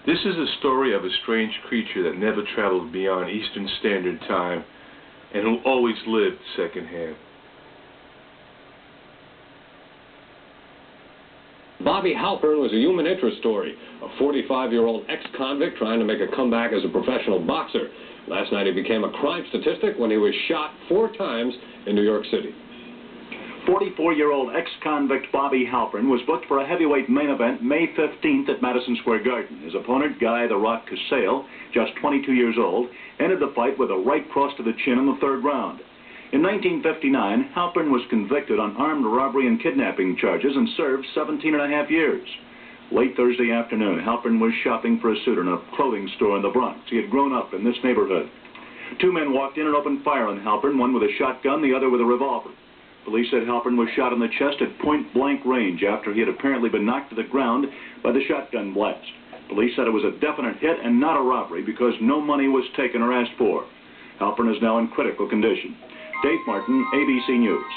This is a story of a strange creature that never traveled beyond Eastern Standard Time and who always lived secondhand. Bobby Halpern was a human interest story, a 45-year-old ex-convict trying to make a comeback as a professional boxer. Last night he became a crime statistic when he was shot 4 times in New York City. 44-year-old ex-convict Bobby Halpern was booked for a heavyweight main event May 15th at Madison Square Garden. His opponent, Guy the Rock Casale, just 22 years old, ended the fight with a right cross to the chin in the 3rd round. In 1959, Halpern was convicted on armed robbery and kidnapping charges and served 17.5 years. Late Thursday afternoon, Halpern was shopping for a suit in a clothing store in the Bronx. He had grown up in this neighborhood. 2 men walked in and opened fire on Halpern, one with a shotgun, the other with a revolver. Police said Halpern was shot in the chest at point-blank range after he had apparently been knocked to the ground by the shotgun blast. Police said it was a definite hit and not a robbery because no money was taken or asked for. Halpern is now in critical condition. Dave Martin, ABC News.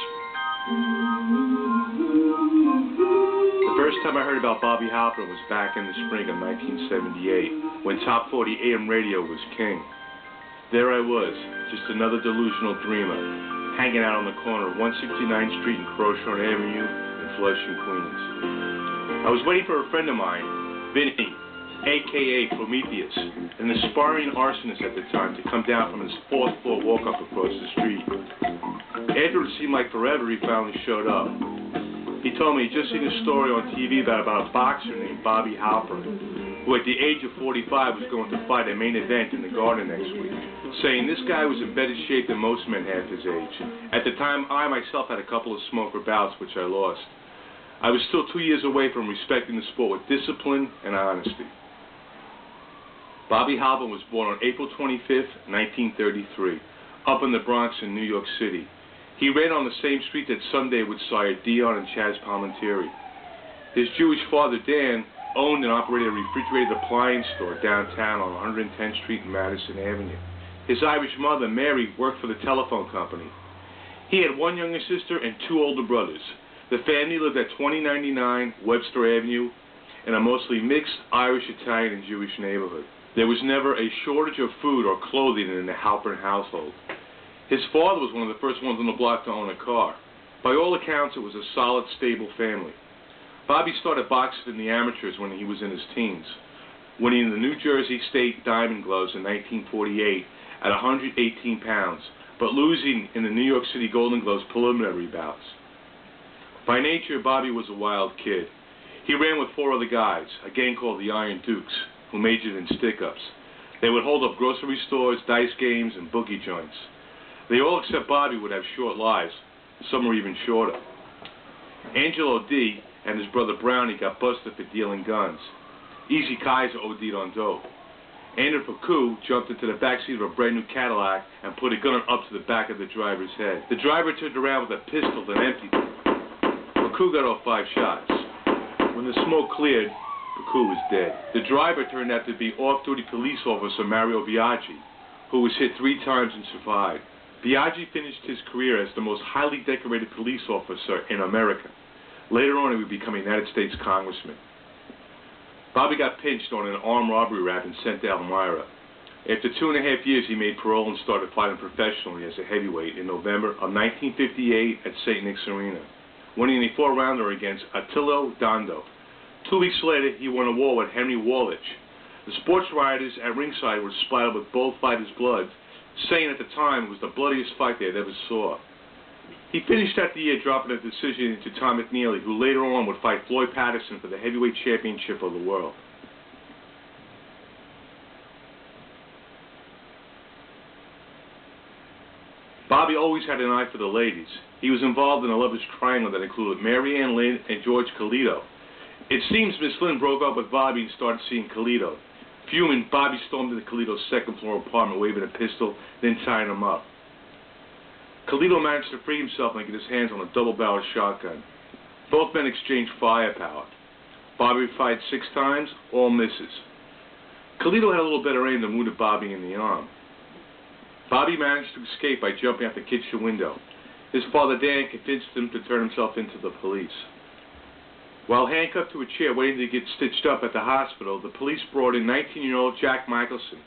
The first time I heard about Bobby Halpern was back in the spring of 1978, when Top 40 AM radio was king. There I was, just another delusional dreamer, hanging out on the corner of 169th Street and Crowshorn Avenue in Flushing, Queens. I was waiting for a friend of mine, Vinny, a.k.a. Prometheus, an aspiring arsonist at the time, to come down from his 4th floor walk-up across the street. After it seemed like forever, he finally showed up. He told me he'd just seen a story on TV about a boxer named Bobby Halpern, who at the age of 45 was going to fight a main event in the Garden next week, saying this guy was in better shape than most men half his age. At the time, I myself had a couple of smoker bouts, which I lost. I was still 2 years away from respecting the sport with discipline and honesty. Bobby Halpern was born on April 25th, 1933, up in the Bronx in New York City. He ran on the same street that Sunday would sire Dion and Chaz Palminteri. His Jewish father, Dan, owned and operated a refrigerated appliance store downtown on 110th Street and Madison Avenue. His Irish mother, Mary, worked for the telephone company. He had 1 younger sister and 2 older brothers. The family lived at 2099 Webster Avenue in a mostly mixed Irish, Italian, and Jewish neighborhood. There was never a shortage of food or clothing in the Halpern household. His father was one of the first ones on the block to own a car. By all accounts, it was a solid, stable family. Bobby started boxing in the amateurs when he was in his teens, winning the New Jersey State Diamond Gloves in 1948 at 118 pounds, but losing in the New York City Golden Gloves preliminary bouts. By nature, Bobby was a wild kid. He ran with 4 other guys, a gang called the Iron Dukes, who majored in stick-ups. They would hold up grocery stores, dice games, and boogie joints. They all except Bobby would have short lives. Some were even shorter. Angelo D. and his brother Brownie got busted for dealing guns. Easy Kaiser OD'd on dope. Andrew Pacu jumped into the backseat of a brand new Cadillac and put a gun up to the back of the driver's head. The driver turned around with a pistol and emptied it. Pacu got off 5 shots. When the smoke cleared, Pacu was dead. The driver turned out to be off-duty police officer Mario Biaggi, who was hit 3 times and survived. Biaggi finished his career as the most highly decorated police officer in America. Later on, he would become a United States congressman. Bobby got pinched on an armed robbery rap and sent to Elmira. After 2.5 years, he made parole and started fighting professionally as a heavyweight in November of 1958 at St. Nick's Arena, winning a 4-rounder against Attilio Dando. 2 weeks later, he won a war with Henry Wallich. The sports writers at ringside were splattered with both fighters' blood, saying at the time it was the bloodiest fight they had ever saw. He finished out the year dropping a decision to Tom McNeely, who later on would fight Floyd Patterson for the heavyweight championship of the world. Bobby always had an eye for the ladies. He was involved in a lover's triangle that included Mary Ann Lynn and George Calito. It seems Miss Lynn broke up with Bobby and started seeing Calito. Fuming, Bobby stormed into Calito's 2nd floor apartment waving a pistol, then tying him up. Calito managed to free himself and get his hands on a double-barreled shotgun. Both men exchanged firepower. Bobby fired 6 times, all misses. Calito had a little better aim than wounded Bobby in the arm. Bobby managed to escape by jumping out the kitchen window. His father Dan convinced him to turn himself in to the police. While handcuffed to a chair waiting to get stitched up at the hospital, the police brought in 19-year-old Jack Michelson.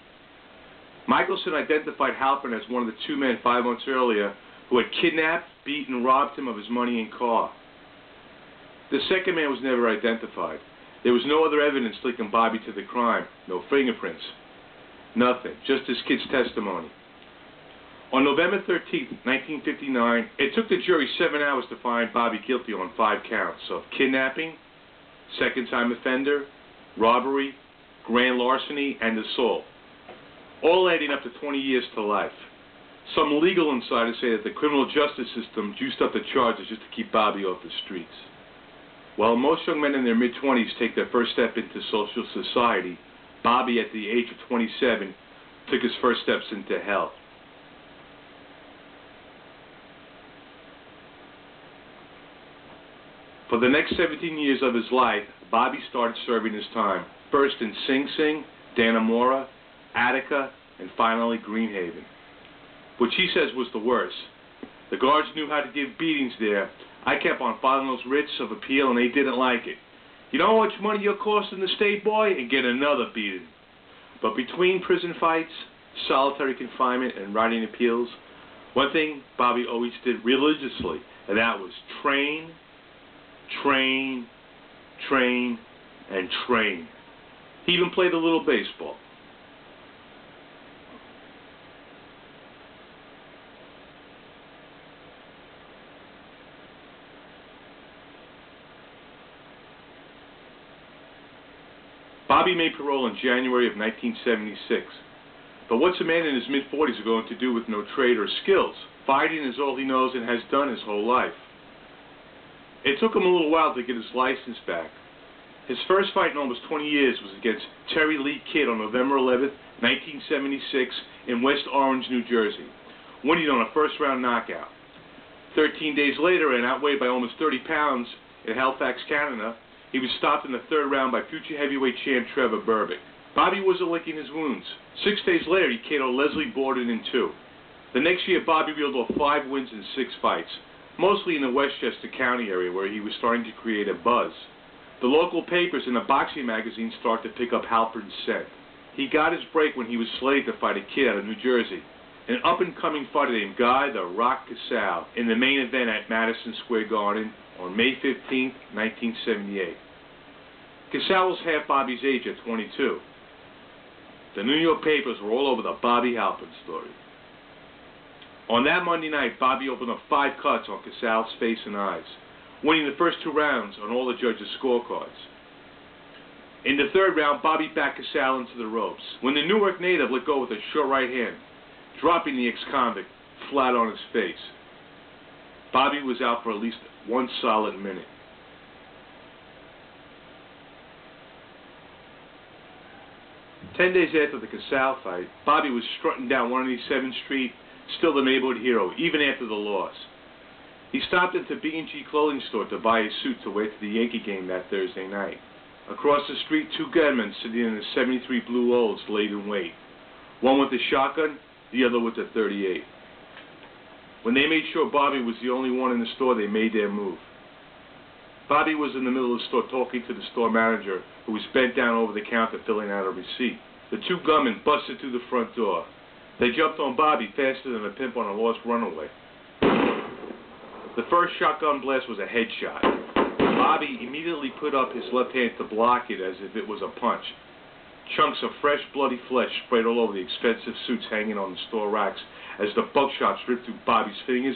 Michelson identified Halpern as one of the two men 5 months earlier who had kidnapped, beaten, and robbed him of his money and car. The second man was never identified. There was no other evidence linking Bobby to the crime. No fingerprints. Nothing. Just his kid's testimony. On November 13, 1959, it took the jury 7 hours to find Bobby guilty on 5 counts of kidnapping, second-time offender, robbery, grand larceny, and assault, all adding up to 20 years to life. Some legal insiders say that the criminal justice system juiced up the charges just to keep Bobby off the streets. While most young men in their mid-20s take their first step into social society, Bobby, at the age of 27, took his first steps into hell. For the next 17 years of his life, Bobby started serving his time, first in Sing Sing, Dannemora, Attica, and finally Greenhaven, which he says was the worst. The guards knew how to give beatings there. I kept on filing those writs of appeal, and they didn't like it. You know how much money you're costing the state, boy? And get another beating. But between prison fights, solitary confinement, and writing appeals, one thing Bobby always did religiously, and that was train, train, train, and train. He even played a little baseball. Bobby made parole in January of 1976. But what's a man in his mid-40s going to do with no trade or skills? Fighting is all he knows and has done his whole life. It took him a little while to get his license back. His first fight in almost 20 years was against Terry Lee Kidd on November 11, 1976 in West Orange, New Jersey, winning on a first-round knockout. 13 days later, and outweighed by almost 30 pounds in Halifax, Canada, he was stopped in the third round by future heavyweight champ Trevor Berbick. Bobby wasn't licking his wounds. 6 days later, he KO'd Leslie Borden in 2. The next year, Bobby reeled off 5 wins in 6 fights, mostly in the Westchester County area where he was starting to create a buzz. The local papers and the boxing magazines started to pick up Halpern's scent. He got his break when he was slated to fight a kid out of New Jersey, an up-and-coming fighter named Guy the Rock Casale, in the main event at Madison Square Garden on May 15, 1978. Casale was half Bobby's age at 22. The New York papers were all over the Bobby Halpern story. On that Monday night, Bobby opened up 5 cuts on Casale's face and eyes, winning the first 2 rounds on all the judges' scorecards. In the third round, Bobby backed Casale into the ropes, when the Newark native let go with a short right hand, dropping the ex-convict flat on his face. Bobby was out for at least 1 solid minute. Ten days after the Casale fight, Bobby was strutting down 187th Street, still the neighborhood hero, even after the loss. He stopped into B&G clothing store to buy a suit to wear to the Yankee game that Thursday night. Across the street, 2 gunmen sitting in the 73 Blue Olds laid in wait. One with a shotgun, the other with a .38. When they made sure Bobby was the only one in the store, they made their move. Bobby was in the middle of the store talking to the store manager, who was bent down over the counter filling out a receipt. The 2 gunmen busted through the front door. They jumped on Bobby faster than a pimp on a lost runaway. The first shotgun blast was a headshot. Bobby immediately put up his left hand to block it as if it was a punch. Chunks of fresh, bloody flesh sprayed all over the expensive suits hanging on the store racks as the buckshots ripped through Bobby's fingers